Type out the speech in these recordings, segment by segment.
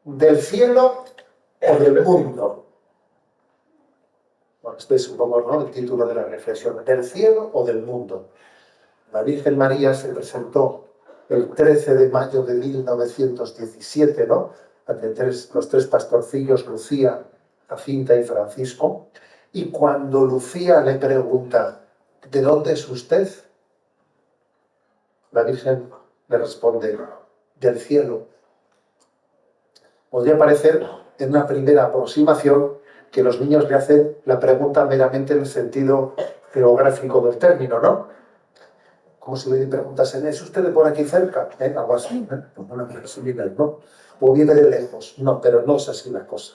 ¿Del cielo o del mundo? Bueno, este es un poco, ¿no?, el título de la reflexión. ¿Del cielo o del mundo? La Virgen María se presentó el 13 de mayo de 1917, ¿no?, ante los tres pastorcillos, Lucía, Jacinta y Francisco, y cuando Lucía le pregunta, ¿de dónde es usted?, la Virgen le responde, del cielo. Podría parecer, en una primera aproximación, que los niños le hacen la pregunta meramente en el sentido geográfico del término, ¿no? Como si le preguntasen, ¿es usted de por aquí cerca? Algo así, ¿no? O viene de lejos. No, pero no es así la cosa.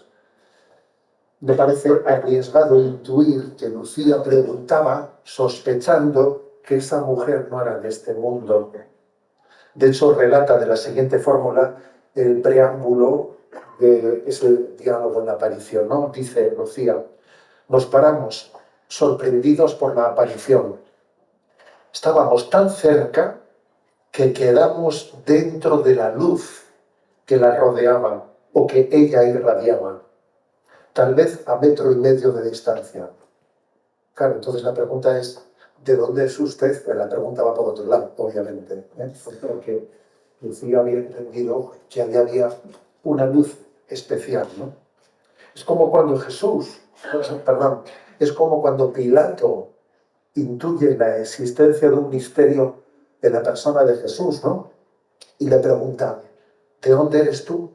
Me parece arriesgado intuir que Lucía preguntaba sospechando que esa mujer no era de este mundo. De hecho, relata de la siguiente fórmula el preámbulo de ese diálogo en la aparición, ¿no? Dice Lucía, nos paramos sorprendidos por la aparición. Estábamos tan cerca que quedamos dentro de la luz que la rodeaba o que ella irradiaba, tal vez a 1,5 metros de distancia. Claro, entonces la pregunta es, ¿de dónde es usted? Pues la pregunta va por otro lado, obviamente, porque Lucía había entendido que había una luz especial, ¿no? Es como cuando es como cuando Pilato intuye la existencia de un misterio en la persona de Jesús, ¿no? Y le pregunta, ¿de dónde eres tú?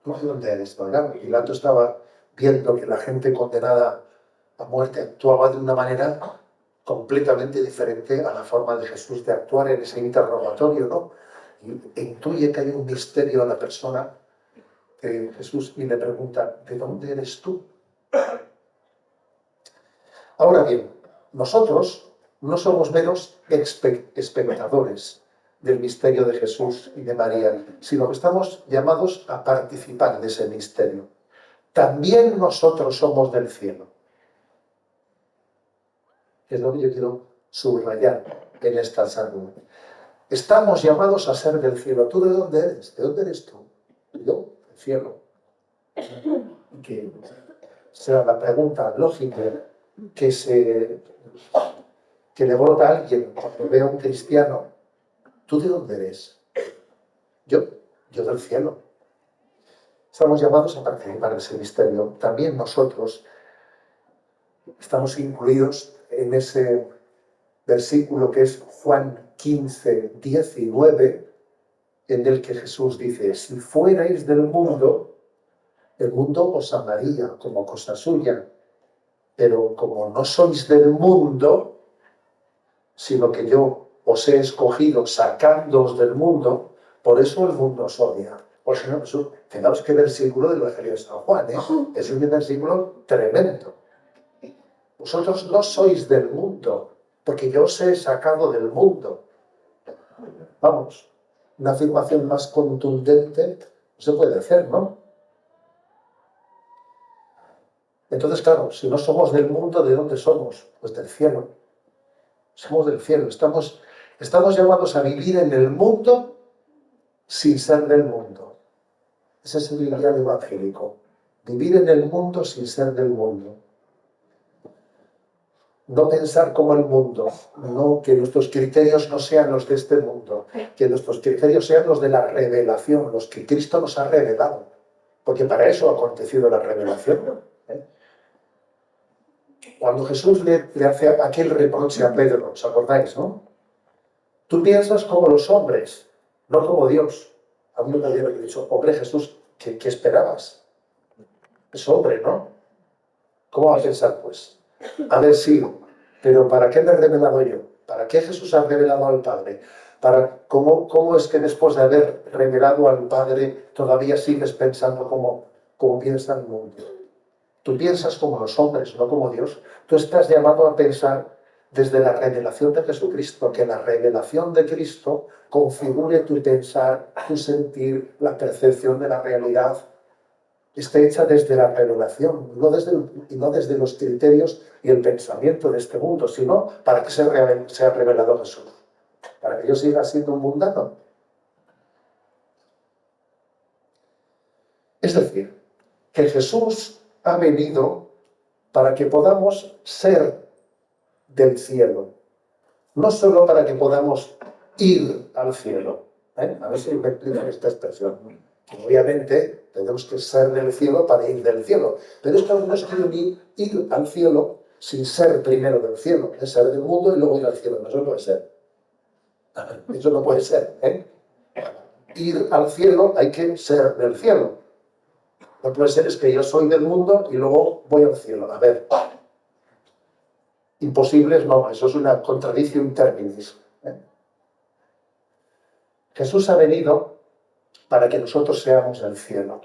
¿Tú de dónde eres? Claro, Pilato estaba viendo que la gente condenada a muerte actuaba de una manera completamente diferente a la forma de Jesús de actuar en ese interrogatorio, ¿no? Y intuye que hay un misterio en la persona de Jesús y le pregunta, ¿de dónde eres tú? Ahora bien, nosotros no somos meros espectadores del misterio de Jesús y de María, sino que estamos llamados a participar de ese misterio. También nosotros somos del cielo. Es lo que yo quiero subrayar en esta charla. Estamos llamados a ser del cielo. ¿Tú de dónde eres? ¿De dónde eres tú? Yo, del cielo. Que será la pregunta lógica que le brota a alguien cuando ve a un cristiano. ¿Tú de dónde eres? Yo del cielo. Estamos llamados a participar de ese misterio. También nosotros estamos incluidos en ese versículo que es Juan 15, 19, en el que Jesús dice, si fuerais del mundo, el mundo os amaría como cosa suya, pero como no sois del mundo, sino que yo os he escogido sacándoos del mundo, por eso el mundo os odia. Por eso, Jesús, fijaos qué versículo del Evangelio de San Juan, es un versículo tremendo. Vosotros no sois del mundo, porque yo os he sacado del mundo. Vamos, una afirmación más contundente no se puede hacer, ¿no? Entonces, claro, si no somos del mundo, ¿de dónde somos? Pues del cielo. Somos del cielo. Estamos llamados a vivir en el mundo sin ser del mundo. Ese es el ideal evangélico. Vivir en el mundo sin ser del mundo. No pensar como el mundo, no, que nuestros criterios no sean los de este mundo, que nuestros criterios sean los de la revelación, los que Cristo nos ha revelado, porque para eso ha acontecido la revelación. Cuando Jesús le hace aquel reproche a Pedro, ¿os acordáis, no? Tú piensas como los hombres, no como Dios. A mí me había dicho, hombre Jesús, ¿qué esperabas? Es hombre, ¿no? ¿Cómo va a pensar, pues? A ver, sí, pero ¿para qué me he revelado yo? ¿Para qué Jesús ha revelado al Padre? ¿Cómo es que después de haber revelado al Padre todavía sigues pensando como piensa el mundo? Tú piensas como los hombres, no como Dios. Tú estás llamado a pensar desde la revelación de Jesucristo, que la revelación de Cristo configure tu pensar, tu sentir, la percepción de la realidad. Está hecha desde la revelación, y no desde los criterios y el pensamiento de este mundo, sino para que sea revelado Jesús. Para que yo siga siendo un mundano. Es decir, que Jesús ha venido para que podamos ser del cielo, no solo para que podamos ir al cielo. A ver si me explico esta expresión. Obviamente tenemos que ser del cielo para ir del cielo, pero es que no es ir al cielo sin ser primero del cielo, es ser del mundo y luego ir al cielo. No, eso no puede ser. Eso no puede ser. Ir al cielo hay que ser del cielo. No puede ser es que yo soy del mundo y luego voy al cielo. A ver, imposibles no, eso es una contradicción in terminis. Jesús ha venido para que nosotros seamos del cielo,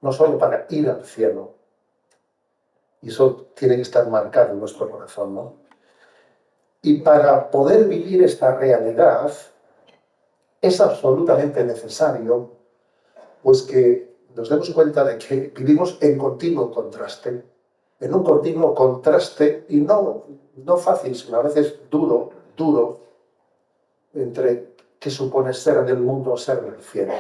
no solo para ir al cielo. Y eso tiene que estar marcado en nuestro corazón, ¿no? Y para poder vivir esta realidad es absolutamente necesario pues que nos demos cuenta de que vivimos en continuo contraste, en un continuo contraste y no fácil, sino a veces duro, entre qué supone ser del mundo o ser del cielo.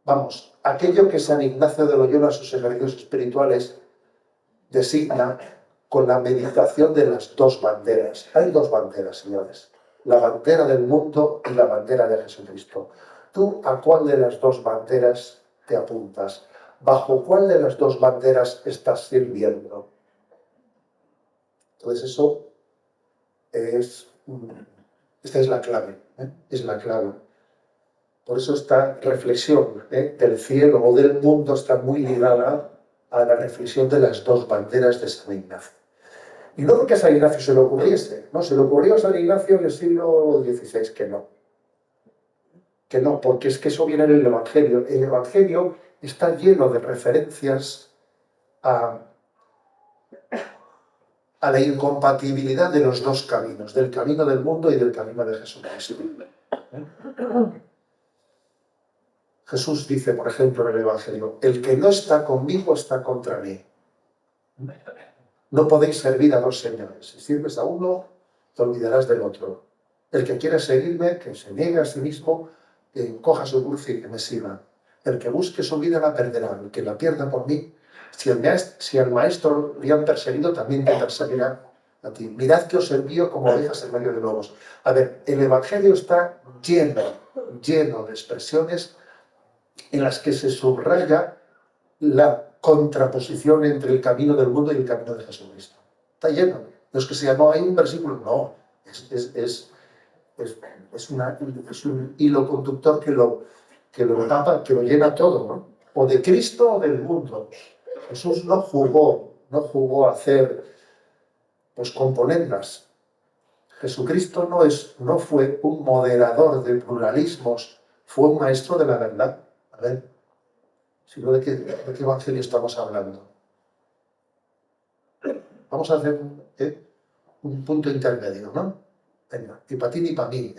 Vamos, aquello que San Ignacio de Loyola, sus ejercicios espirituales, designa con la meditación de las dos banderas. Hay dos banderas, señores. La bandera del mundo y la bandera de Jesucristo. ¿Tú a cuál de las dos banderas te apuntas? ¿Bajo cuál de las dos banderas estás sirviendo? Entonces eso esta es la clave, es la clave. Por eso esta reflexión del cielo o del mundo está muy ligada a la reflexión de las dos banderas de San Ignacio. Y no porque a San Ignacio se le ocurriese, no, se le ocurrió a San Ignacio en el siglo XVI, que no, porque es que eso viene en el Evangelio. El Evangelio está lleno de referencias a la incompatibilidad de los dos caminos, del camino del mundo y del camino de Jesucristo. Jesús dice, por ejemplo, en el Evangelio, el que no está conmigo está contra mí. No podéis servir a dos señores. Si sirves a uno, te olvidarás del otro. El que quiera seguirme, que se niegue a sí mismo, que coja su cruz y que me siga. El que busque su vida la perderá. El que la pierda por mí, si al maestro le han perseguido, también te perseguirá a ti. Mirad que os envío como ovejas en medio de lobos. A ver, el Evangelio está lleno de expresiones en las que se subraya la contraposición entre el camino del mundo y el camino de Jesucristo. Está lleno. No es que sea, no hay un versículo, no. Es un hilo conductor que lo tapa, que lo llena todo, ¿no? O de Cristo o del mundo. Jesús no jugó a hacer pues componendas. Jesucristo no fue un moderador de pluralismos, fue un maestro de la verdad. A ver, sino de qué evangelio estamos hablando. Vamos a hacer un punto intermedio, ¿no? Venga, ni para ti ni para mí,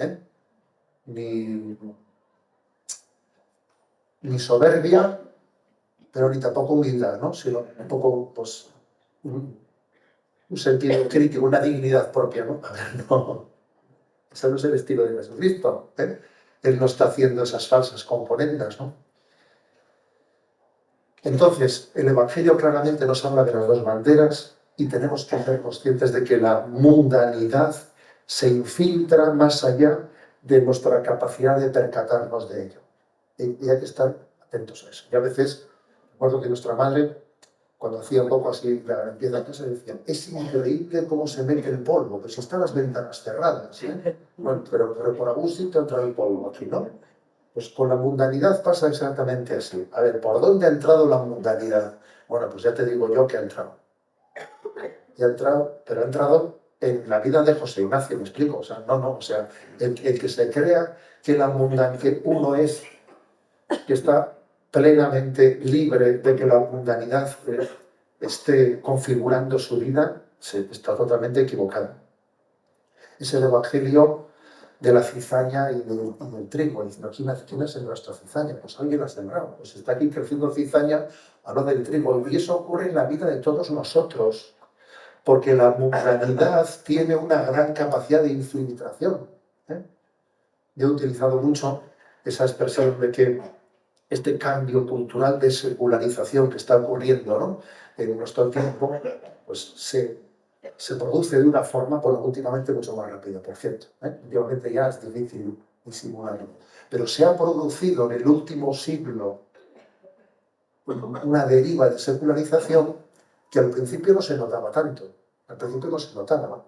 ni soberbia, pero ni tampoco humildad, ¿no? Sino un poco, pues, un sentido crítico, una dignidad propia, ¿no? A ver, no. Ese no es el estilo de Jesucristo, ¿eh? Él no está haciendo esas falsas componendas, ¿no? Entonces, el Evangelio claramente nos habla de las dos banderas y tenemos que ser conscientes de que la mundanidad se infiltra más allá de nuestra capacidad de percatarnos de ello. Y hay que estar atentos a eso. Y a veces, recuerdo que nuestra madre, cuando hacía un poco así la limpieza de casa, decía, es increíble cómo se mete el polvo, pues si están las ventanas cerradas, ¿eh? Bueno, pero por algún sitio entra el polvo aquí, ¿no? Pues con la mundanidad pasa exactamente así. A ver, ¿por dónde ha entrado la mundanidad? Bueno, pues ya te digo yo que ha entrado. Ya ha entrado, pero ha entrado en la vida de José Ignacio, ¿me explico? O sea, o sea, el que se crea que la mundanidad, que uno es, que está plenamente libre de que la mundanidad esté configurando su vida, está totalmente equivocado. Es el Evangelio de la cizaña y del trigo. Y dicen, ¿quién es nuestra cizaña? Pues alguien la ha sembrado. Pues está aquí creciendo cizaña a lo del trigo. Y eso ocurre en la vida de todos nosotros. Porque la mundanidad tiene una gran capacidad de infiltración. Yo he utilizado mucho esa expresión de que este cambio cultural de secularización que está ocurriendo, ¿no?, en nuestro tiempo, pues se produce de una forma, bueno, últimamente mucho más rápida, por cierto. Últimamente ya es difícil disimularlo. Pero se ha producido en el último siglo una deriva de secularización que al principio no se notaba tanto. Al principio no se notaba.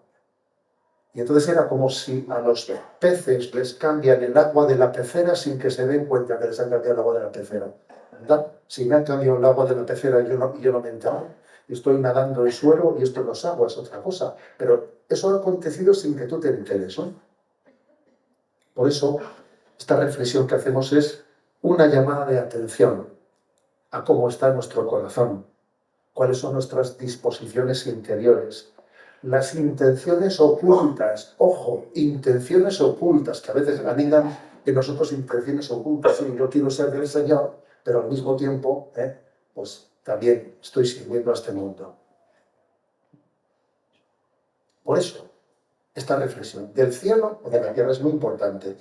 Y entonces era como si a los peces les cambian el agua de la pecera sin que se den cuenta que les han cambiado el agua de la pecera, ¿verdad? Si me han cambiado el agua de la pecera y yo no me entero, estoy nadando en suelo y esto no es agua, es otra cosa. Pero eso ha acontecido sin que tú te enteres, ¿no? Por eso, esta reflexión que hacemos es una llamada de atención a cómo está nuestro corazón, cuáles son nuestras disposiciones interiores, las intenciones ocultas, ojo, intenciones ocultas, que a veces anidan en nosotros intenciones ocultas, y yo quiero ser del Señor, pero al mismo tiempo, pues también estoy sirviendo a este mundo. Por eso, esta reflexión del cielo o de la tierra es muy importante.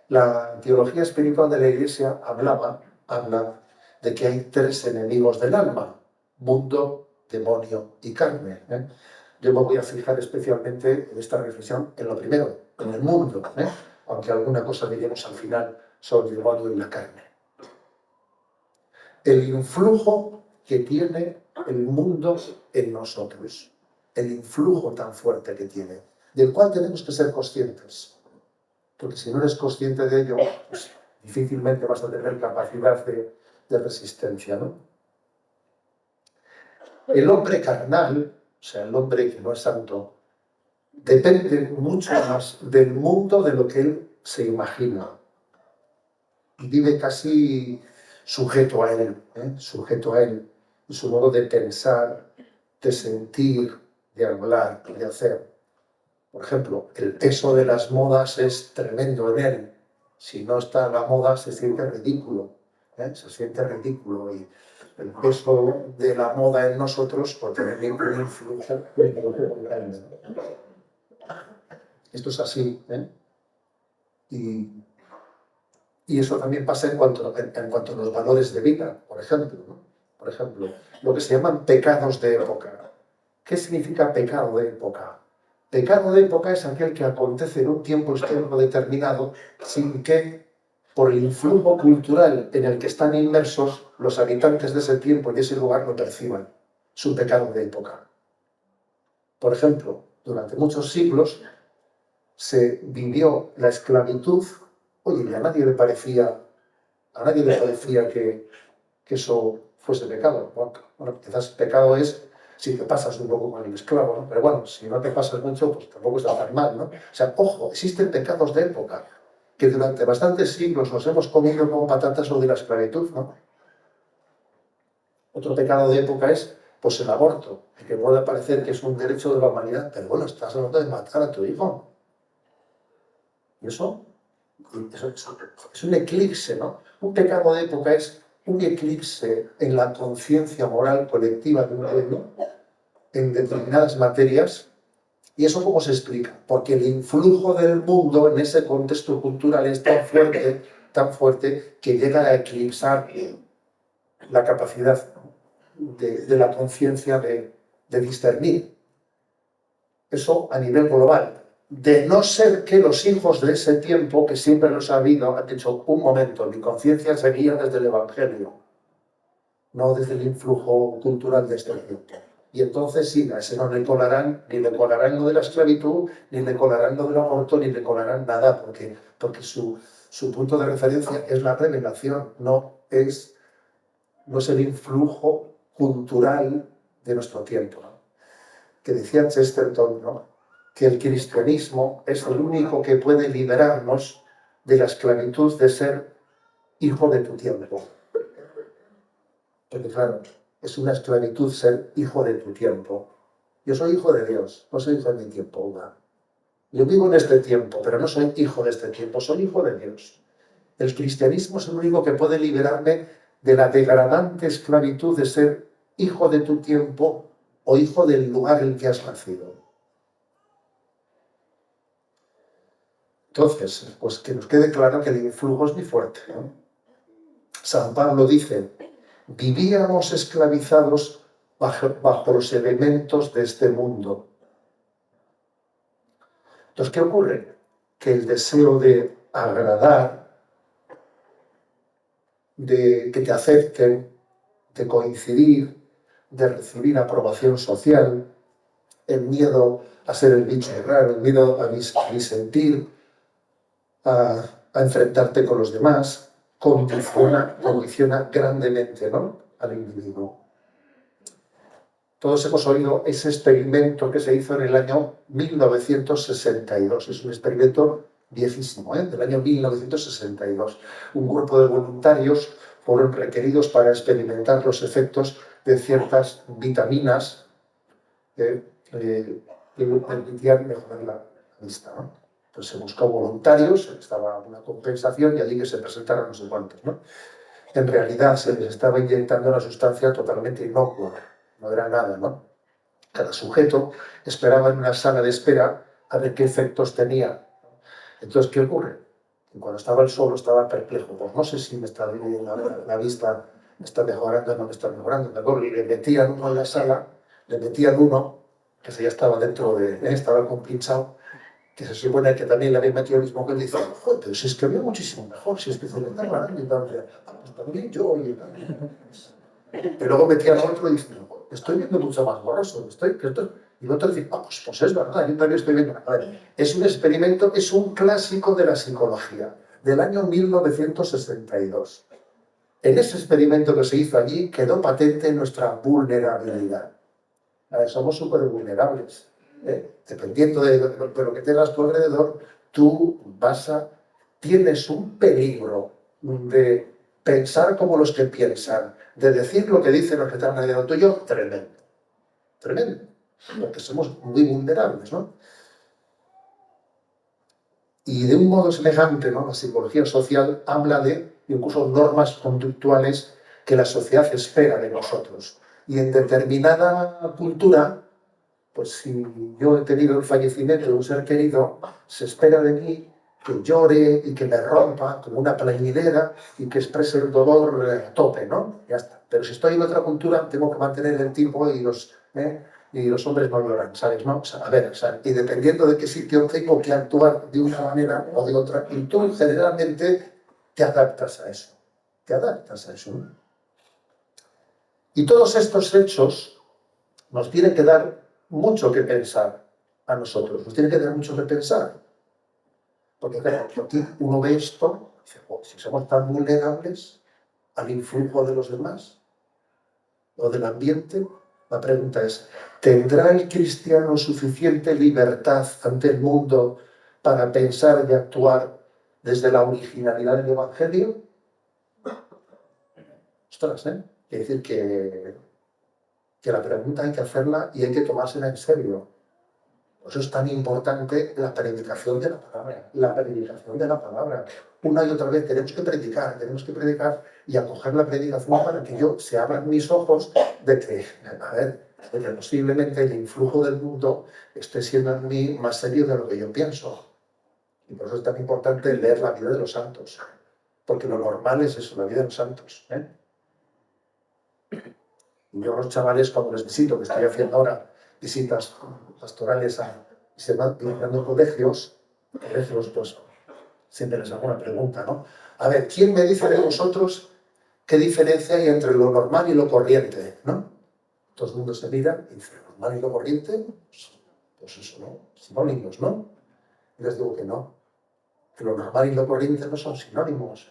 La teología espiritual de la Iglesia habla de que hay tres enemigos del alma: mundo, demonio y carne. Yo me voy a fijar especialmente en esta reflexión en lo primero, en el mundo, aunque alguna cosa diremos al final sobre el demonio y la carne. El influjo que tiene el mundo en nosotros, el influjo tan fuerte que tiene, del cual tenemos que ser conscientes. Porque si no eres consciente de ello, pues difícilmente vas a tener capacidad de resistencia, ¿no? El hombre carnal, o sea, el hombre que no es santo, depende mucho más del mundo de lo que él se imagina. Y vive casi sujeto a él, en su modo de pensar, de sentir, de hablar, de hacer. Por ejemplo, el peso de las modas es tremendo en él. Si no está en la moda, se siente ridículo. Se siente ridículo. Y el peso de la moda en nosotros puede tener un influjo muy grande. Esto es así. Y eso también pasa en cuanto a los valores de vida, por ejemplo. Por ejemplo, lo que se llaman pecados de época. ¿Qué significa pecado de época? Pecado de época es aquel que acontece en un tiempo histórico determinado sin que, por el influjo cultural en el que están inmersos, los habitantes de ese tiempo y de ese lugar lo perciban. Es un pecado de época. Por ejemplo, durante muchos siglos se vivió la esclavitud. Oye, a nadie le parecía que eso fuese pecado. Bueno, quizás pecado es si te pasas un poco con el esclavo, ¿no? Pero bueno, si no te pasas mucho, pues tampoco está tan mal, ¿no? O sea, ojo, existen pecados de época que durante bastantes siglos nos hemos comido como patatas o de la esclavitud, ¿no? Otro pecado de época es, pues, el aborto, que puede parecer que es un derecho de la humanidad, pero bueno, estás hablando de matar a tu hijo. Y eso es un eclipse, ¿no? Un pecado de época es un eclipse en la conciencia moral colectiva de un pueblo en determinadas materias. ¿Y eso cómo se explica? Porque el influjo del mundo en ese contexto cultural es tan fuerte, que llega a eclipsar la capacidad de la conciencia de discernir. Eso a nivel global. De no ser que los hijos de ese tiempo, que siempre los ha habido, han dicho: un momento, mi conciencia se guía desde el Evangelio, no desde el influjo cultural de este tiempo. Y entonces sí, a ese no le colarán, ni le colarán lo de la esclavitud, ni le colarán lo del aborto, ni le colarán nada, porque su punto de referencia es la revelación, no es el influjo cultural de nuestro tiempo, ¿no? Que decía Chesterton, ¿no?, que el cristianismo es el único que puede liberarnos de la esclavitud de ser hijo de tu tiempo. Porque claro, es una esclavitud ser hijo de tu tiempo. Yo soy hijo de Dios, no soy hijo de mi tiempo. Yo vivo en este tiempo, pero no soy hijo de este tiempo, soy hijo de Dios. El cristianismo es el único que puede liberarme de la degradante esclavitud de ser hijo de tu tiempo o hijo del lugar en que has nacido. Entonces, pues que nos quede claro que el influjo es muy fuerte, ¿no? San Pablo dice, vivíamos esclavizados bajo los elementos de este mundo. Entonces, ¿qué ocurre? Que el deseo de agradar, de que te acepten, de coincidir, de recibir aprobación social, el miedo a ser el bicho raro, el miedo a disentir, a enfrentarte con los demás, condiciona grandemente, ¿no?, al individuo. Todos hemos oído ese experimento que se hizo en el año 1962. Es un experimento viejísimo, del año 1962. Un grupo de voluntarios fueron requeridos para experimentar los efectos de ciertas vitaminas que permitían mejorar la vista, ¿no? Entonces se buscó voluntarios, estaba una compensación y allí que se presentaron no sé cuántos, ¿no? En realidad se les estaba inyectando una sustancia totalmente inocua, no era nada, ¿no? Cada sujeto esperaba en una sala de espera a ver qué efectos tenía. Entonces, ¿qué ocurre? Que cuando estaba el solo estaba perplejo, pues no sé si me está la vista me está mejorando o no me está mejorando. Mejor le metían uno en la sala, le metían uno, que ya estaba dentro estaba compinchado, que se supone que también le había metido el mismo que él dice, joder, pero si es que veo muchísimo mejor, si es que se me está ganando y tal, pues también yo y tal. Y luego metían a otro y dicen, estoy viendo mucho más borroso, y el otro dice, pues es verdad, yo también estoy viendo. A ver, es un experimento, es un clásico de la psicología, del año 1962. En ese experimento que se hizo allí quedó patente nuestra vulnerabilidad. A ver, somos súper vulnerables. Dependiendo de lo que tengas a tu alrededor, tú tienes un peligro de pensar como los que piensan, de decir lo que dicen los que están alrededor tuyo, tremendo. Tremendo. Porque somos muy vulnerables, ¿no? Y de un modo semejante, ¿no?, la psicología social habla de incluso normas conductuales que la sociedad espera de nosotros. Y en determinada cultura, pues si yo he tenido el fallecimiento de un ser querido, se espera de mí que llore y que me rompa como una plañidera y que exprese el dolor a tope, ¿no? Ya está. Pero si estoy en otra cultura, tengo que mantener el tiempo y los hombres no lloran, ¿sabes? ¿No? O sea, a ver, y dependiendo de qué sitio tengo que actuar de una manera o de otra, y tú generalmente te adaptas a eso. Te adaptas a eso, ¿no? Y todos estos hechos nos tienen que dar mucho que pensar a nosotros, nos tienen que dar mucho que pensar. Porque claro, aquí uno ve esto y dice, si somos tan vulnerables al influjo de los demás o del ambiente, la pregunta es, ¿tendrá el cristiano suficiente libertad ante el mundo para pensar y actuar desde la originalidad del Evangelio? Ostras, ¿eh? Quiere decir que la pregunta hay que hacerla y hay que tomársela en serio. Por eso es tan importante la predicación de la palabra. La predicación de la palabra. Una y otra vez tenemos que predicar y acoger la predicación para que se abran mis ojos de que posiblemente el influjo del mundo esté siendo en mí más serio de lo que yo pienso. Y por eso es tan importante leer la vida de los santos. Porque lo normal es eso, la vida de los santos. Y yo a los chavales, cuando les visito, que estoy haciendo ahora visitas pastorales y se van visitando colegios, pues siempre les hago una pregunta, ¿no? A ver, ¿quién me dice de vosotros qué diferencia hay entre lo normal y lo corriente, ¿no? Todo el mundo se mira y dice, ¿lo normal y lo corriente? Pues eso, ¿no? Sinónimos, ¿no? Y les digo que no, que lo normal y lo corriente no son sinónimos,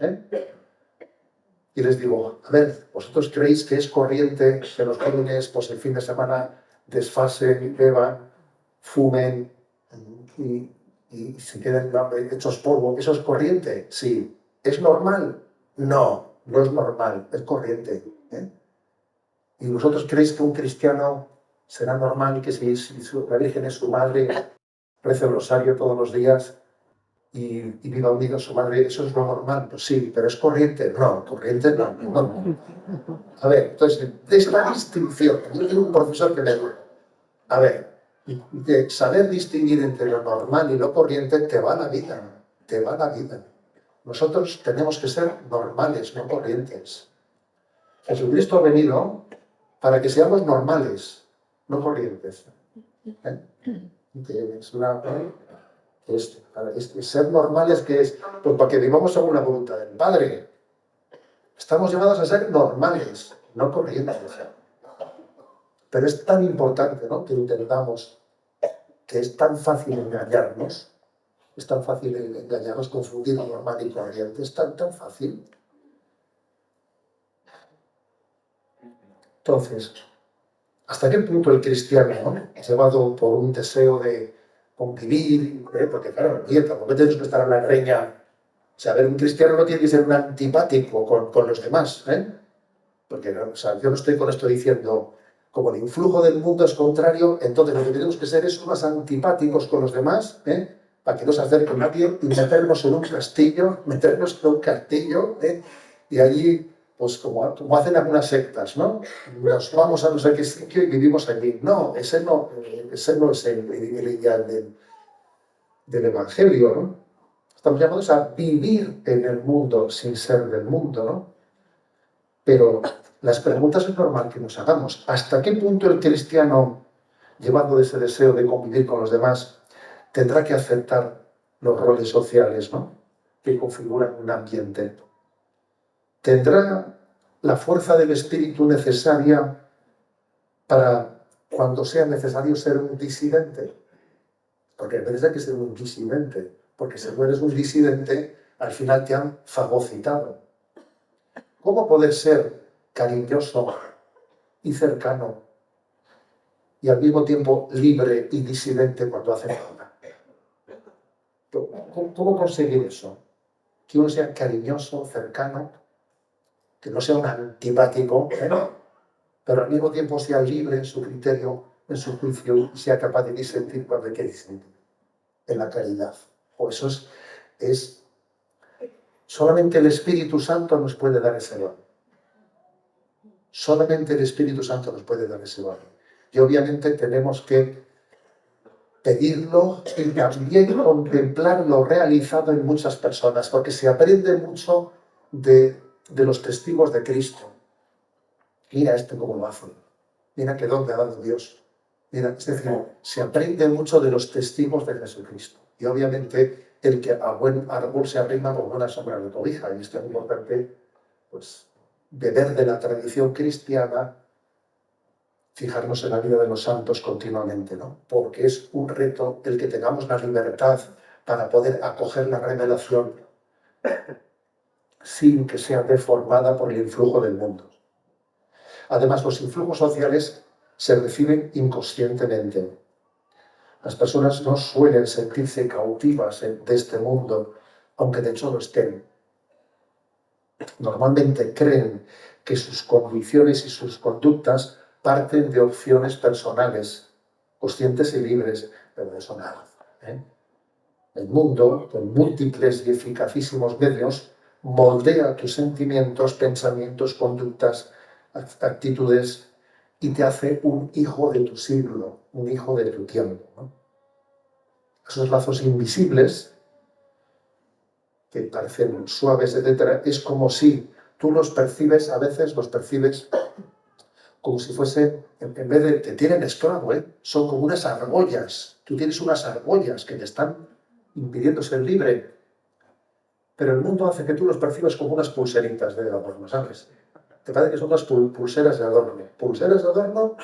Y les digo, a ver, ¿vosotros creéis que es corriente que los jóvenes, pues el fin de semana, desfasen, beban, fumen y se queden hechos polvo? ¿Eso es corriente? Sí. ¿Es normal? No, no es normal, es corriente. ¿Y vosotros creéis que un cristiano será normal que si la Virgen es su madre, reza el rosario todos los días y viva unido a su madre? ¿Eso es lo normal? Pues sí, pero ¿es corriente? No, corriente no. A ver, entonces, de esta distinción, yo tengo un profesor que me dijo, a ver, de saber distinguir entre lo normal y lo corriente te va la vida, te va la vida. Nosotros tenemos que ser normales, no corrientes. Jesucristo ha venido para que seamos normales, no corrientes. Es una, ser normales, que es pues para que vivamos según la voluntad del Padre. Estamos llamados a ser normales, no corrientes. Pero es tan importante, ¿no?, que entendamos que es tan fácil engañarnos, es tan fácil engañarnos, confundir normal y corriente, es tan fácil. Entonces, ¿hasta qué punto el cristiano, ¿no?, llevado por un deseo de convivir, porque claro, tampoco tenemos que estar en la greña? O sea, a ver, un cristiano no tiene que ser un antipático con los demás, porque, o sea, yo no estoy con esto diciendo, como el influjo del mundo es contrario, entonces lo que tenemos que ser es unos antipáticos con los demás, para que no se acerque nadie, y meternos en un castillo, y allí, pues como hacen algunas sectas, ¿no? Nos vamos a no sé qué sitio y vivimos allí. No, ese no es el ideal del Evangelio, ¿no? Estamos llamados a vivir en el mundo sin ser del mundo, ¿no? Pero las preguntas es normal que nos hagamos. ¿Hasta qué punto el cristiano, llevando de ese deseo de convivir con los demás, tendrá que aceptar los roles sociales, ¿no?, que configuran un ambiente? ¿Tendrá la fuerza del espíritu necesaria para, cuando sea necesario, ser un disidente? Porque a veces hay que ser un disidente, porque si no eres un disidente, al final te han fagocitado. ¿Cómo poder ser cariñoso y cercano y al mismo tiempo libre y disidente cuando hace falta? ¿Cómo conseguir eso? Que uno sea cariñoso, cercano, que no sea un antipático, pero al mismo tiempo sea libre en su criterio, en su juicio, y sea capaz de disentir cuando hay que disentir, en la caridad. O eso es solamente el Espíritu Santo nos puede dar ese don. Solamente el Espíritu Santo nos puede dar ese don. Y obviamente tenemos que pedirlo y también contemplar lo realizado en muchas personas, porque se aprende mucho de los testigos de Cristo. Mira cómo lo hace. Mira qué don me ha dado Dios. Mira, es decir, se aprende mucho de los testigos de Jesucristo. Y obviamente el que a buen árbol se arrima con buena sombra de cobija. Y esto es importante, pues, beber de la tradición cristiana, fijarnos en la vida de los santos continuamente, ¿no? Porque es un reto el que tengamos la libertad para poder acoger la revelación sin que sea deformada por el influjo del mundo. Además, los influjos sociales se reciben inconscientemente. Las personas no suelen sentirse cautivas de este mundo, aunque de hecho lo estén. Normalmente creen que sus convicciones y sus conductas parten de opciones personales, conscientes y libres, pero de eso nada. El mundo, con múltiples y eficacísimos medios, moldea tus sentimientos, pensamientos, conductas, actitudes, y te hace un hijo de tu siglo, un hijo de tu tiempo, ¿no? Esos lazos invisibles, que parecen suaves, etc., es como si tú los percibes, a veces los percibes como si fuesen, en vez de te tienen esclavo, son como unas argollas. Tú tienes unas argollas que te están impidiendo ser libre. Pero el mundo hace que tú los percibas como unas pulseritas de adorno, ¿sabes? Te parece que son unas pulseras de adorno. Pulseras de adorno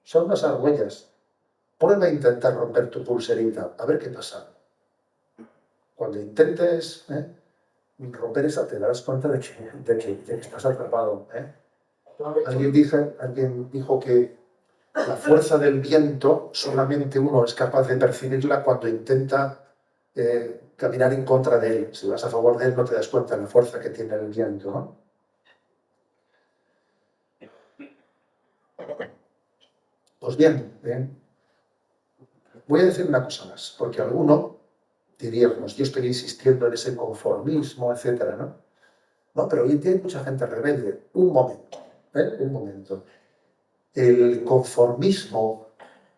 son unas argollas. Prueba a intentar romper tu pulserita, a ver qué pasa. Cuando intentes romper esa, te darás cuenta de que estás atrapado. Alguien dijo que la fuerza del viento solamente uno es capaz de percibirla cuando intenta caminar en contra de él. Si vas a favor de él, no te das cuenta de la fuerza que tiene el viento, ¿no? Pues bien, voy a decir una cosa más, porque alguno diríamos, yo estoy insistiendo en ese conformismo, etcétera, ¿no? No, pero hoy en día hay mucha gente rebelde. Un momento. El conformismo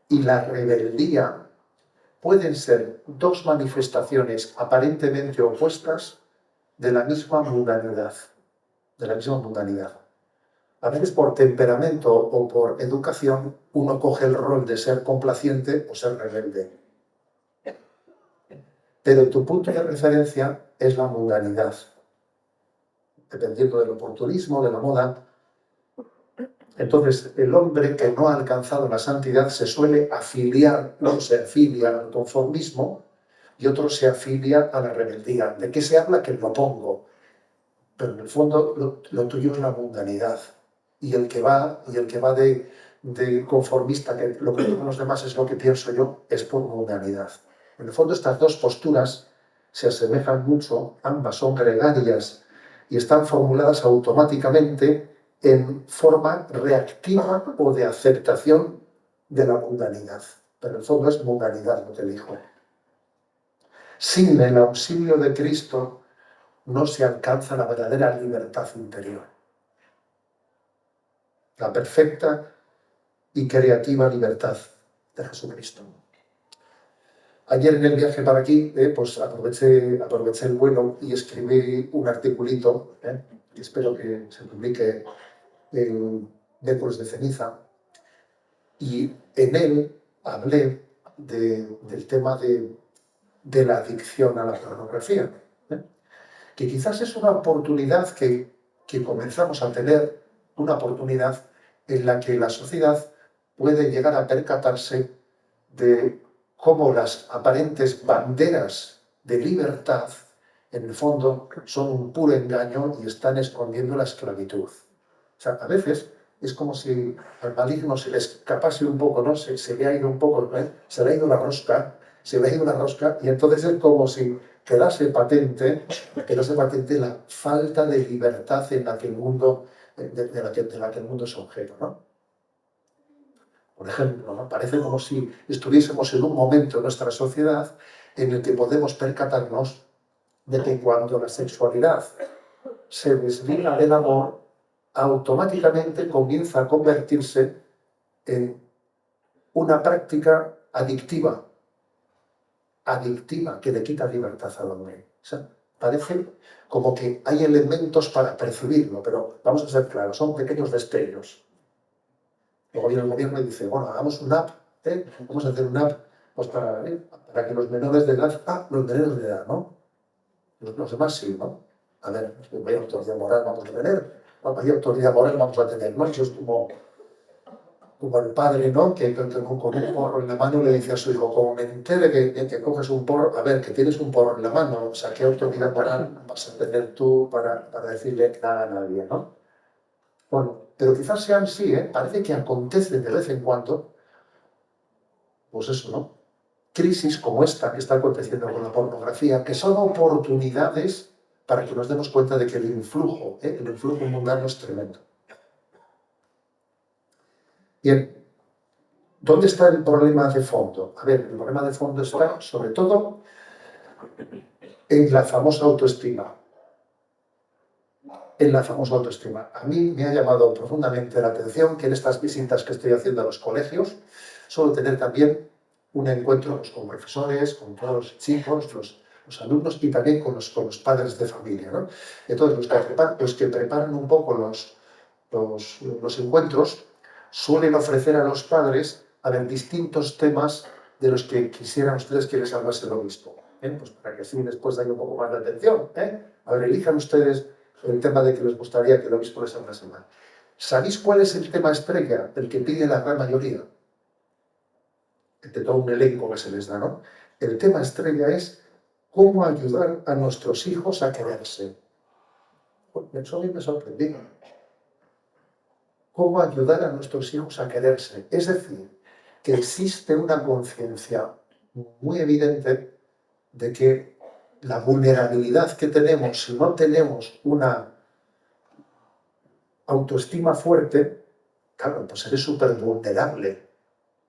y la rebeldía pueden ser dos manifestaciones aparentemente opuestas de la misma mundanidad. De la misma mundanidad. A veces por temperamento o por educación uno coge el rol de ser complaciente o ser rebelde. Pero tu punto de referencia es la mundanidad. Dependiendo del oportunismo, de la moda. Entonces, el hombre que no ha alcanzado la santidad se suele afiliar, no se afilia al conformismo y otro se afilia a la rebeldía. ¿De qué se habla? Que lo pongo. Pero en el fondo lo tuyo es la mundanidad. Y el que va de conformista, que lo que digan los demás es lo que pienso yo, es por mundanidad. En el fondo estas dos posturas se asemejan mucho, ambas son gregarias y están formuladas automáticamente en forma reactiva o de aceptación de la mundanidad. Pero en el fondo es mundanidad lo que dijo. Sin el auxilio de Cristo no se alcanza la verdadera libertad interior. La perfecta y creativa libertad de Jesucristo. Ayer en el viaje para aquí, pues aproveché el vuelo y escribí un articulito, que espero que se publique el miércoles de ceniza, y en él hablé del tema de la adicción a la pornografía, que quizás es una oportunidad que comenzamos a tener, una oportunidad en la que la sociedad puede llegar a percatarse de cómo las aparentes banderas de libertad, en el fondo, son un puro engaño y están escondiendo la esclavitud. O sea, a veces es como si al maligno se le escapase un poco, ¿no? Se le ha ido un poco, se le ha ido la rosca, y entonces es como si quedase patente la falta de libertad en la que el mundo, de la que el mundo es objeto, ¿no? Por ejemplo, ¿no? Parece como si estuviésemos en un momento en nuestra sociedad en el que podemos percatarnos de que cuando la sexualidad se desliga del amor, automáticamente comienza a convertirse en una práctica adictiva que le quita libertad al hombre. O sea, parece como que hay elementos para percibirlo, pero vamos a ser claros, son pequeños destellos. Luego viene el gobierno y dice, bueno, hagamos una app, vamos a hacer una app pues para que los menores de edad, los menores de edad, ¿no? Los demás sí, ¿no? A ver, vaya autoridad moral vamos a tener, vaya autoridad moral vamos a tener, ¿no? Eso es como el padre, ¿no? Que con un porro en la mano le dice a su hijo, como me entere que coges un porro, a ver, que tienes un porro en la mano, o sea, ¿qué autoridad moral vas a tener tú para decirle nada a nadie, ¿no? Bueno, pero quizás sean así, parece que acontece de vez en cuando, pues eso, ¿no? Crisis como esta que está aconteciendo con la pornografía, que son oportunidades para que nos demos cuenta de que el influjo mundano es tremendo. Bien, ¿dónde está el problema de fondo? A ver, el problema de fondo está, sobre todo, en la famosa autoestima. A mí me ha llamado profundamente la atención que en estas visitas que estoy haciendo a los colegios suelo tener también un encuentro pues, con profesores, con todos los chicos, los alumnos y también con los padres de familia, ¿no? Entonces, los que preparan un poco los encuentros suelen ofrecer a los padres distintos temas de los que quisieran ustedes que les hablase el obispo. Pues para que así después haya un poco más de atención. A ver, elijan ustedes el tema de que les gustaría que el obispo les hablase más. ¿Sabéis cuál es el tema estrella del que pide la gran mayoría? De todo un elenco que se les da, ¿no? El tema estrella es cómo ayudar a nuestros hijos a quererse. Eso a mí me sorprendió. Cómo ayudar a nuestros hijos a quererse. Es decir, que existe una conciencia muy evidente de que la vulnerabilidad que tenemos, si no tenemos una autoestima fuerte, claro, pues eres súper vulnerable.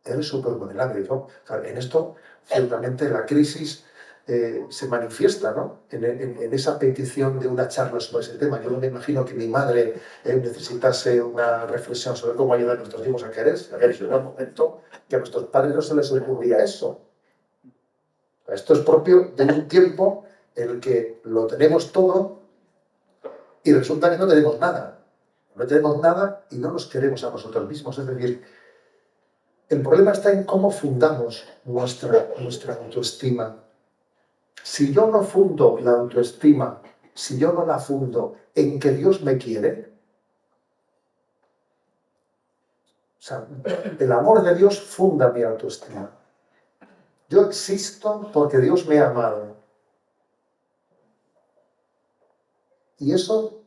¿No? Claro, en esto, ciertamente, la crisis se manifiesta, ¿no? En esa petición de una charla sobre ese tema. Yo no me imagino que mi madre necesitase una reflexión sobre cómo ayudar a nuestros hijos a quererse. A ver, en un momento que a nuestros padres no se les ocurría eso. Esto es propio de un tiempo en el que lo tenemos todo y resulta que no tenemos nada. No tenemos nada y no nos queremos a nosotros mismos. Es decir, el problema está en cómo fundamos nuestra autoestima. Si yo no fundo la autoestima, si yo no la fundo en que Dios me quiere, o sea, el amor de Dios funda mi autoestima. Yo existo porque Dios me ha amado. Y eso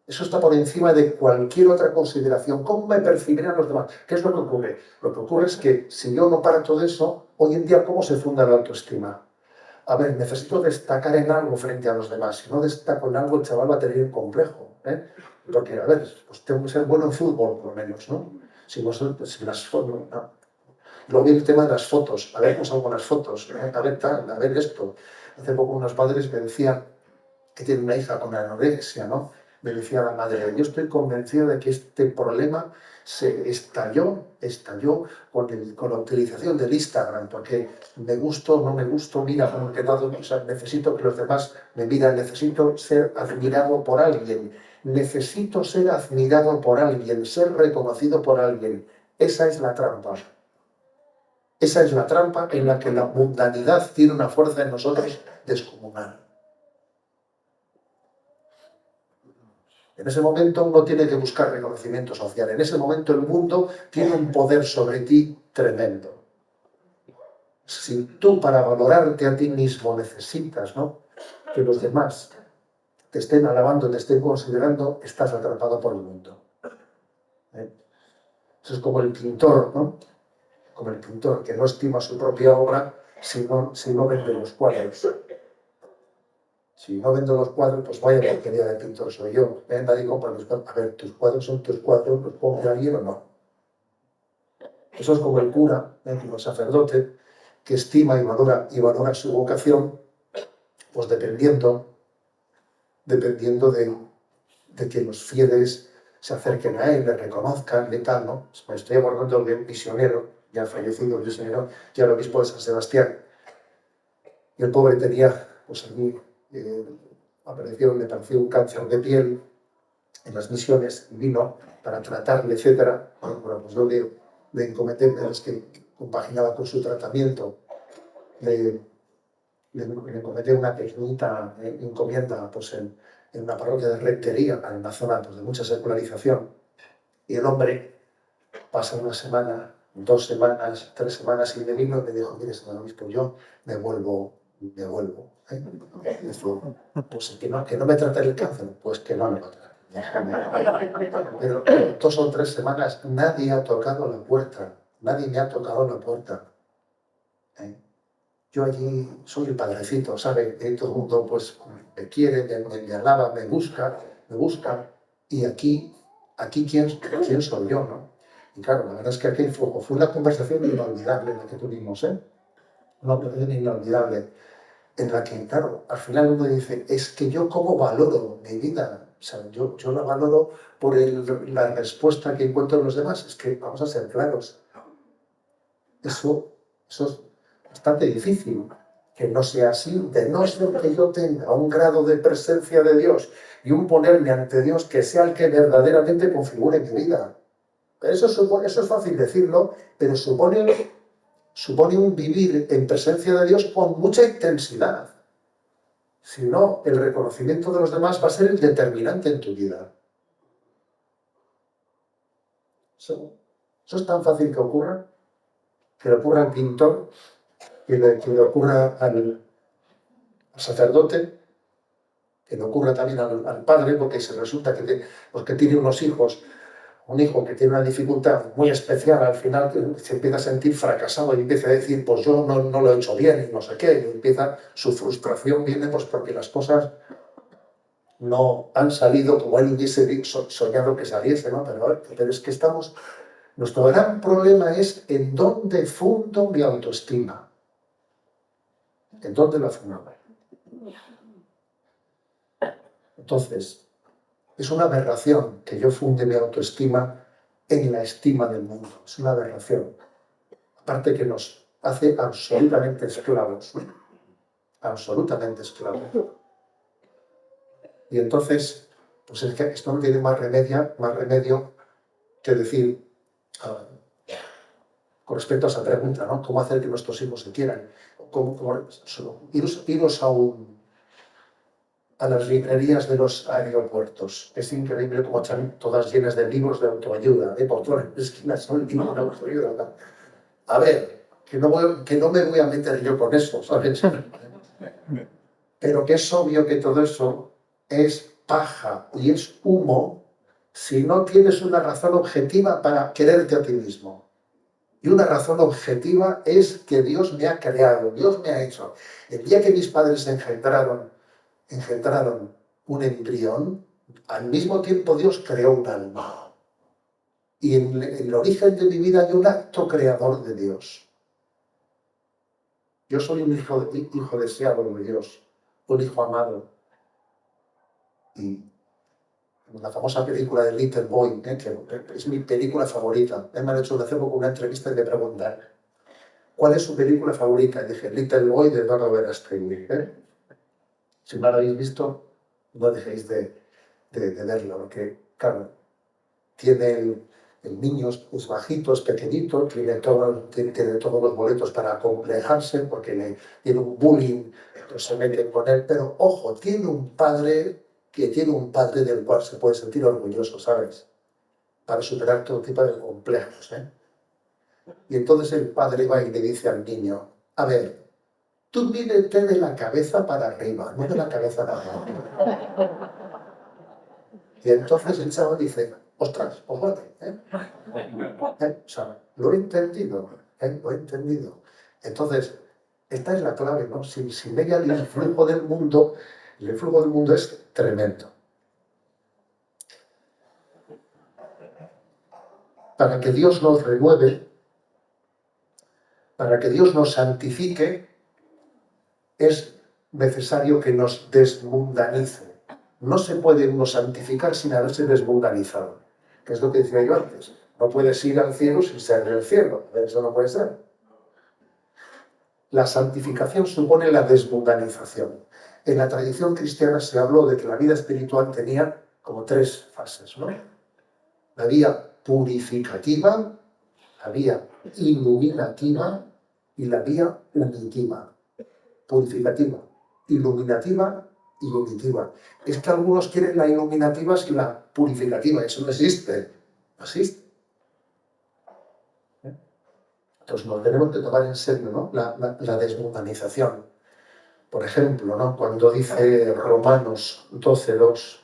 está por encima de cualquier otra consideración. ¿Cómo me percibirán los demás? ¿Qué es lo que ocurre? Lo que ocurre es que si yo no parto de eso, hoy en día, ¿cómo se funda la autoestima? A ver, necesito destacar en algo frente a los demás. Si no destaco en algo, el chaval va a tener un complejo. Porque, a ver, pues tengo que ser bueno en fútbol, por lo menos, ¿no? Si las fotos... No. Luego viene el tema de las fotos. A ver, pues hago con las fotos. A ver tal, a ver esto. Hace poco unos padres me decían que tienen una hija con anorexia, ¿no? Me decía la madre, yo estoy convencido de que este problema se estalló con la utilización del Instagram, porque me gusto, no me gusto, mira cómo he quedado, o sea, necesito que los demás me miren, necesito ser admirado por alguien, necesito ser admirado por alguien, ser reconocido por alguien. Esa es la trampa. Esa es la trampa en la que la mundanidad tiene una fuerza en nosotros descomunal. En ese momento uno tiene que buscar reconocimiento social. En ese momento el mundo tiene un poder sobre ti tremendo. Si tú para valorarte a ti mismo necesitas, ¿no?, que los demás te estén alabando, te estén considerando, estás atrapado por el mundo. Eso es como el pintor, ¿no? Como el pintor que no estima su propia obra si no vende los cuadros. Si no vendo los cuadros, pues vaya porquería de pintor soy yo. Nadie compra los cuadros. A ver, tus cuadros son tus cuadros, ¿los compra alguien o no? Eso es como el cura, como el sacerdote, que estima y valora su vocación, pues dependiendo de que los fieles se acerquen a él, le reconozcan y tal, ¿no? Me estoy acordando de un misionero, ya fallecido, el misionero, ya el obispo de San Sebastián. Y el pobre tenía, pues allí, le apareció un cáncer de piel en las misiones, y vino para tratarle, etc. Bueno, pues yo le encomendé, es que compaginaba con su tratamiento, le encomendé una pequeñita encomienda pues, en una parroquia de rectería, en una zona pues, de mucha secularización, y el hombre pasa una semana, 2 semanas, 3 semanas, y me vino y me dijo, mire, señor obispo, yo me vuelvo. Pues que no me trate el cáncer, pues que no me lo trate. Pero 2 o 3 semanas nadie ha tocado la puerta, nadie me ha tocado la puerta. Yo allí soy el padrecito, ¿sabe? Todo el mundo pues, me quiere, me alaba, me busca, y aquí ¿quién soy yo, no? Y claro, la verdad es que aquí fue una conversación inolvidable la que tuvimos, una conversación inolvidable, en la que, claro, al final uno dice, es que yo cómo valoro mi vida, o sea, yo la valoro por la respuesta que encuentro en los demás. Es que, vamos a ser claros, eso es bastante difícil que no sea así, de no ser que yo tenga un grado de presencia de Dios y un ponerme ante Dios que sea el que verdaderamente configure mi vida. Eso es fácil decirlo, pero supone un vivir en presencia de Dios con mucha intensidad. Si no, el reconocimiento de los demás va a ser el determinante en tu vida. Eso es tan fácil que ocurra, que le ocurra al pintor, que le ocurra al sacerdote, que le ocurra también al padre, porque se resulta que tiene unos hijos, un hijo que tiene una dificultad muy especial, al final se empieza a sentir fracasado y empieza a decir, pues yo no lo he hecho bien y no sé qué, y empieza, su frustración viene pues porque las cosas no han salido como él hubiese soñado que saliese, ¿no? Pero es que nuestro gran problema es en dónde fundo mi autoestima. ¿En dónde la fundo? Entonces, es una aberración que yo funde mi autoestima en la estima del mundo. Es una aberración. Aparte que nos hace absolutamente esclavos. absolutamente esclavo. Y entonces, pues es que esto no tiene más remedio que decir, con respecto a esa pregunta, ¿no? ¿Cómo hacer que nuestros hijos se quieran? Iros a las librerías de los aeropuertos. Es increíble cómo están todas llenas de libros de autoayuda, por todas las esquinas son libros de autoayuda. A ver, que no me voy a meter yo con eso, ¿sabes? Pero que es obvio que todo eso es paja y es humo si no tienes una razón objetiva para quererte a ti mismo. Y una razón objetiva es que Dios me ha creado, Dios me ha hecho. El día que mis padres engendraron un embrión, al mismo tiempo Dios creó un alma. Y en el origen de mi vida hay un acto creador de Dios. Yo soy un hijo deseado de Dios, un hijo amado. Y la famosa película de Little Boy, que es mi película favorita. Me han hecho hace poco una entrevista y me preguntan ¿cuál es su película favorita? Y dije, Little Boy de Eduardo Verástegui. Si no la habéis visto, no dejéis de verlo, porque, claro, tiene el niño es bajito, es pequeñito, tiene todos los boletos para acomplejarse, porque tiene un bullying, entonces se meten con él, pero ojo, tiene un padre del cual se puede sentir orgulloso, ¿sabes? Para superar todo tipo de complejos, Y entonces el padre va y le dice al niño, a ver, tú mírate de la cabeza para arriba, no de la cabeza para abajo. Y entonces el chaval dice, ostras, pues vale, O sea, lo he entendido, lo he entendido. Entonces, esta es la clave, ¿no? Sin ella el flujo del mundo es tremendo. Para que Dios nos renueve, para que Dios nos santifique, es necesario que nos desmundanice. No se puede uno santificar sin haberse desmundanizado, que es lo que decía yo antes. No puedes ir al cielo sin ser del cielo, eso no puede ser. La santificación supone la desmundanización. En la tradición cristiana se habló de que la vida espiritual tenía como 3 fases, ¿no? La vía purificativa, la vía iluminativa y la vía unitiva. Purificativa, iluminativa y unitiva. Es que algunos quieren la iluminativa sin la purificativa, eso no existe. No existe. Entonces nos tenemos que tomar en serio, ¿no? la desmundanización. Por ejemplo, ¿no? Cuando dice Romanos 12:2,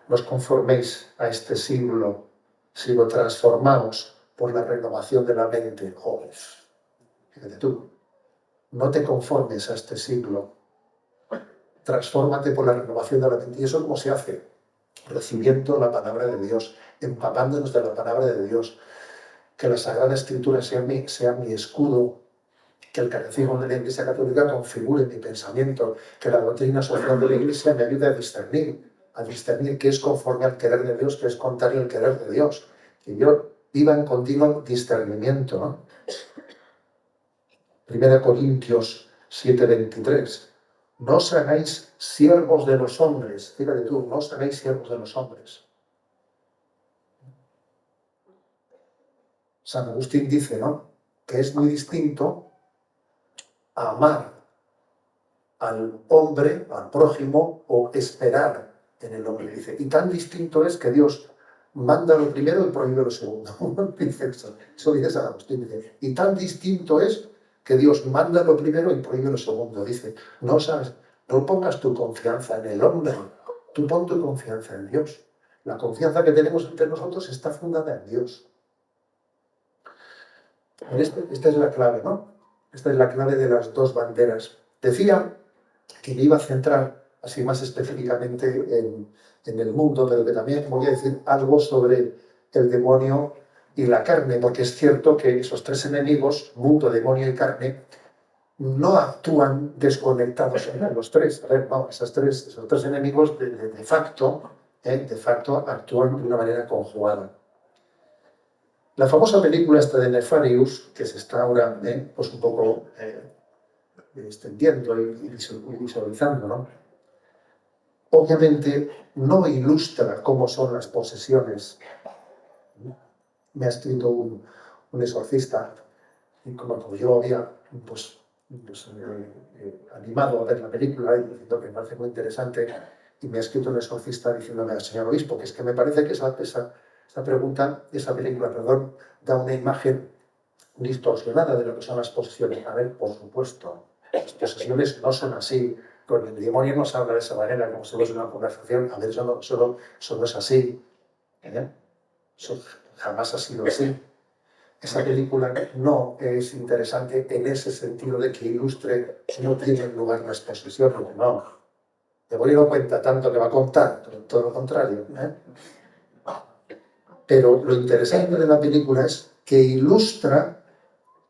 no os conforméis a este siglo, sino transformaos por la renovación de la mente. Joder, fíjate tú, no te conformes a este siglo, transfórmate por la renovación de la mente. ¿Y eso cómo se hace? Recibiendo la palabra de Dios, empapándonos de la palabra de Dios. Que la Sagrada Escritura sea mi escudo, que el catecismo de la Iglesia Católica configure mi pensamiento, que la doctrina social de la Iglesia me ayude a discernir qué es conforme al querer de Dios, qué es contrario al querer de Dios. Que yo viva en continuo discernimiento, ¿no? 1 Corintios 7:23. No os hagáis siervos de los hombres. Fíjate tú, no os hagáis siervos de los hombres. San Agustín dice, ¿no?, que es muy distinto amar al hombre, al prójimo, o esperar en el hombre. Dice, y tan distinto es que Dios manda lo primero y prohíbe lo segundo. Dice eso dice San Agustín. Dice, y tan distinto es que Dios manda lo primero y prohíbe lo segundo. Dice, no pongas tu confianza en el hombre, tú pon tu confianza en Dios. La confianza que tenemos entre nosotros está fundada en Dios. Esta es la clave, ¿no? Esta es la clave de las 2 banderas. Decía que me iba a centrar así más específicamente en el mundo, pero que también voy a decir algo sobre el demonio y la carne, porque es cierto que esos 3 enemigos, mundo, demonio y carne, no actúan desconectados entre los 3. A ver, vamos, esos tres enemigos de facto actúan de una manera conjugada. La famosa película esta de Nefarious, que se está ahora pues un poco extendiendo y visualizando, ¿no? Obviamente no ilustra cómo son las posesiones. Me ha escrito un exorcista, y como yo había animado a ver la película y diciendo que me parece muy interesante, y me ha escrito un exorcista diciéndome al señor obispo que es que me parece que esa película, da una imagen distorsionada de lo que son las posesiones. A ver, por supuesto, las posesiones no son así. Con el demonio no se habla de esa manera, como si fuese una conversación. A ver, eso no es así. Eso jamás ha sido así. Esa película no es interesante en ese sentido de que ilustre que no tienen lugar las posesiones. No. El demonio no cuenta tanto que va a contar, todo lo contrario. Pero lo interesante de la película es que ilustra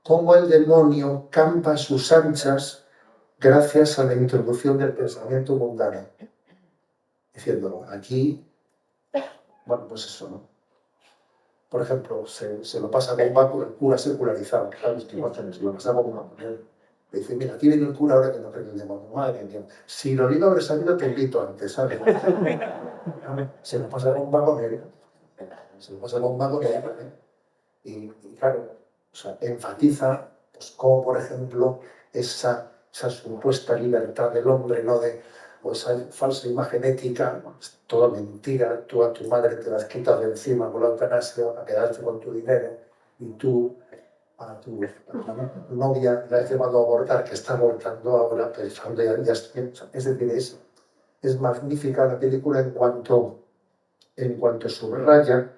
cómo el demonio campa a sus anchas gracias a la introducción del pensamiento mundano. Diciendo, aquí, bueno, pues eso, ¿no? Por ejemplo, se lo pasa con un cura secularizado, ¿sabes? Se lo pasa con una mujer. Le dice, mira, aquí viene el cura ahora que no cree en el demonio. Madre mía, si lo digo haber sabido, te invito antes, ¿sabes? Se lo pasa con un vagonero. Se lo pasa con un vagonero. Y claro, o sea, enfatiza, pues, cómo, por ejemplo, esa supuesta libertad del hombre, ¿no? O esa falsa imagen ética, es toda mentira. Tú a tu madre te la has quitado de encima con la eutanasia a quedarte con tu dinero, y tú a tu novia la has llevado a abortar, que está abortando ahora, pensando ya es decir, es magnífica la película en cuanto subraya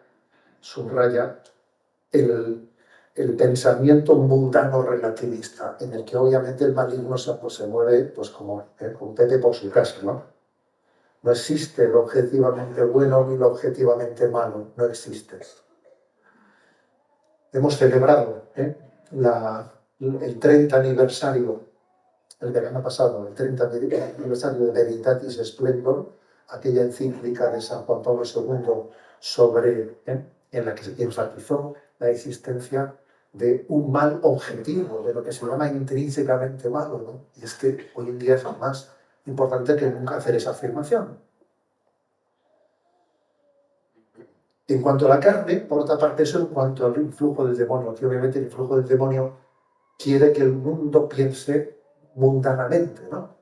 el pensamiento mundano relativista, en el que obviamente el maligno se mueve pues como un Pepe por su casa, ¿no? No existe lo objetivamente bueno ni lo objetivamente malo, no existe. Hemos celebrado el 30 aniversario, el verano pasado, el 30 aniversario de Veritatis Splendor, aquella encíclica de San Juan Pablo II en la que se enfatizó la existencia de un mal objetivo, de lo que se llama intrínsecamente malo, ¿no? Y es que hoy en día es más importante que nunca hacer esa afirmación. En cuanto a la carne, por otra parte, eso en cuanto al influjo del demonio, que obviamente el influjo del demonio quiere que el mundo piense mundanamente, ¿no?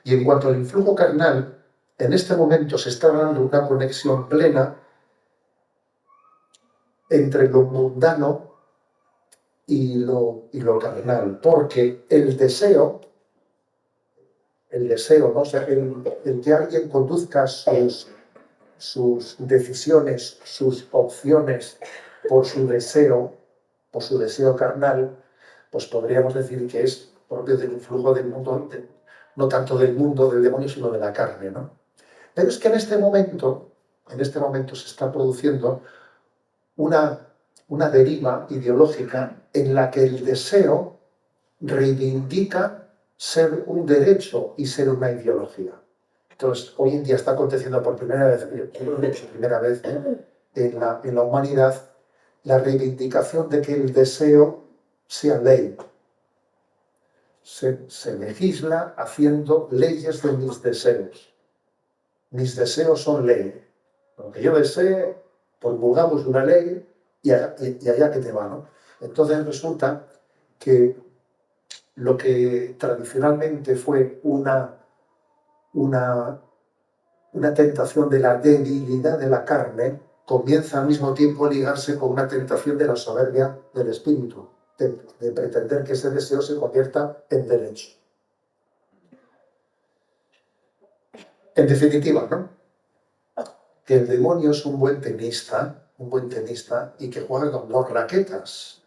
Y en cuanto al influjo carnal, en este momento se está dando una conexión plena entre lo mundano y lo carnal, porque el deseo, ¿no? O sea, el que alguien conduzca sus decisiones, sus opciones por su deseo carnal, pues podríamos decir que es propio del influjo del mundo, no tanto del mundo del demonio, sino de la carne, ¿no? Pero es que en este momento se está produciendo una deriva ideológica en la que el deseo reivindica ser un derecho y ser una ideología. Entonces, hoy en día está aconteciendo por primera vez, en la humanidad, la reivindicación de que el deseo sea ley. Se legisla haciendo leyes de mis deseos. Mis deseos son ley. Lo que yo desee, promulgamos una ley y allá que te va, ¿no? Entonces resulta que lo que tradicionalmente fue una tentación de la debilidad de la carne, comienza al mismo tiempo a ligarse con una tentación de la soberbia del espíritu, de pretender que ese deseo se convierta en derecho. En definitiva, ¿no? Que el demonio es un buen tenista y que juega con dos raquetas,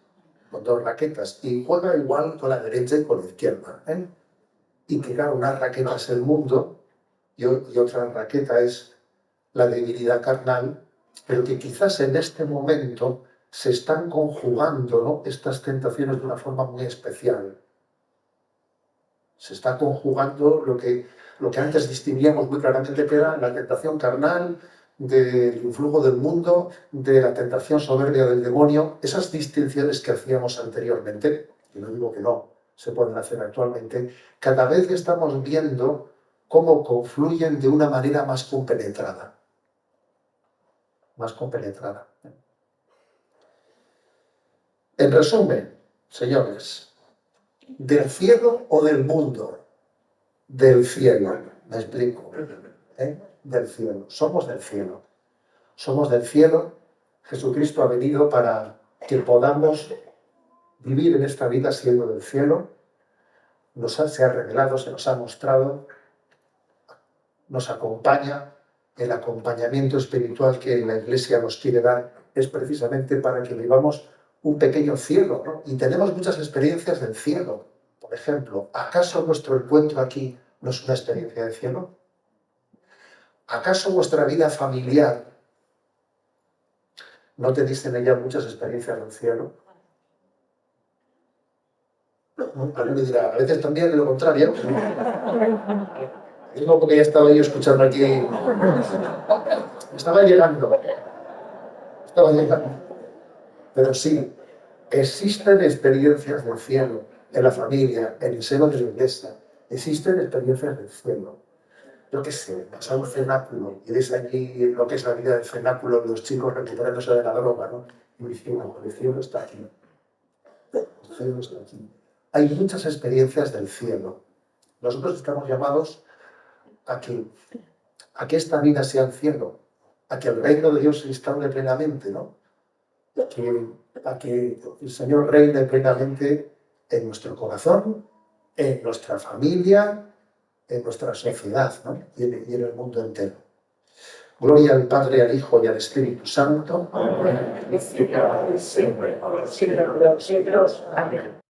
y juega igual con la derecha y con la izquierda, ¿eh? Y que claro, una raqueta es el mundo y otra raqueta es la debilidad carnal, pero que quizás en este momento se están conjugando, ¿no?, estas tentaciones de una forma muy especial. Se está conjugando lo que antes distinguíamos muy claramente, que era la tentación carnal, del influjo del mundo, de la tentación soberbia del demonio, esas distinciones que hacíamos anteriormente, y no digo que no, se pueden hacer actualmente, cada vez estamos viendo cómo confluyen de una manera más compenetrada. Más compenetrada. En resumen, señores, ¿del cielo o del mundo? Del cielo, me explico. Del cielo, somos del cielo. Somos del cielo. Jesucristo ha venido para que podamos vivir en esta vida siendo del cielo. Se ha revelado, se nos ha mostrado, nos acompaña. El acompañamiento espiritual que la Iglesia nos quiere dar es precisamente para que vivamos un pequeño cielo, ¿no? Y tenemos muchas experiencias del cielo. Por ejemplo, ¿acaso nuestro encuentro aquí no es una experiencia del cielo? ¿Acaso vuestra vida familiar no tenéis en ella muchas experiencias del cielo? Alguien me dirá, a veces también de lo contrario. Digo porque ya estaba yo escuchando aquí. Estaba llegando. Pero sí, existen experiencias del cielo en la familia, en el seno de la iglesia. Existen experiencias del cielo. Yo qué sé, vas a un cenáculo y ves allí lo que es la vida del cenáculo, los chicos recuperándose de la droga, ¿no? Y diciendo, el cielo está aquí. El cielo está aquí. Hay muchas experiencias del cielo. Nosotros estamos llamados a que esta vida sea el cielo, a que el reino de Dios se instaure plenamente, ¿no? A que el Señor reine plenamente en nuestro corazón, en nuestra familia, en nuestra sociedad, ¿no? y en el mundo entero. Gloria al Padre, al Hijo y al Espíritu Santo. Siempre, a los siglos de los siglos. Amén.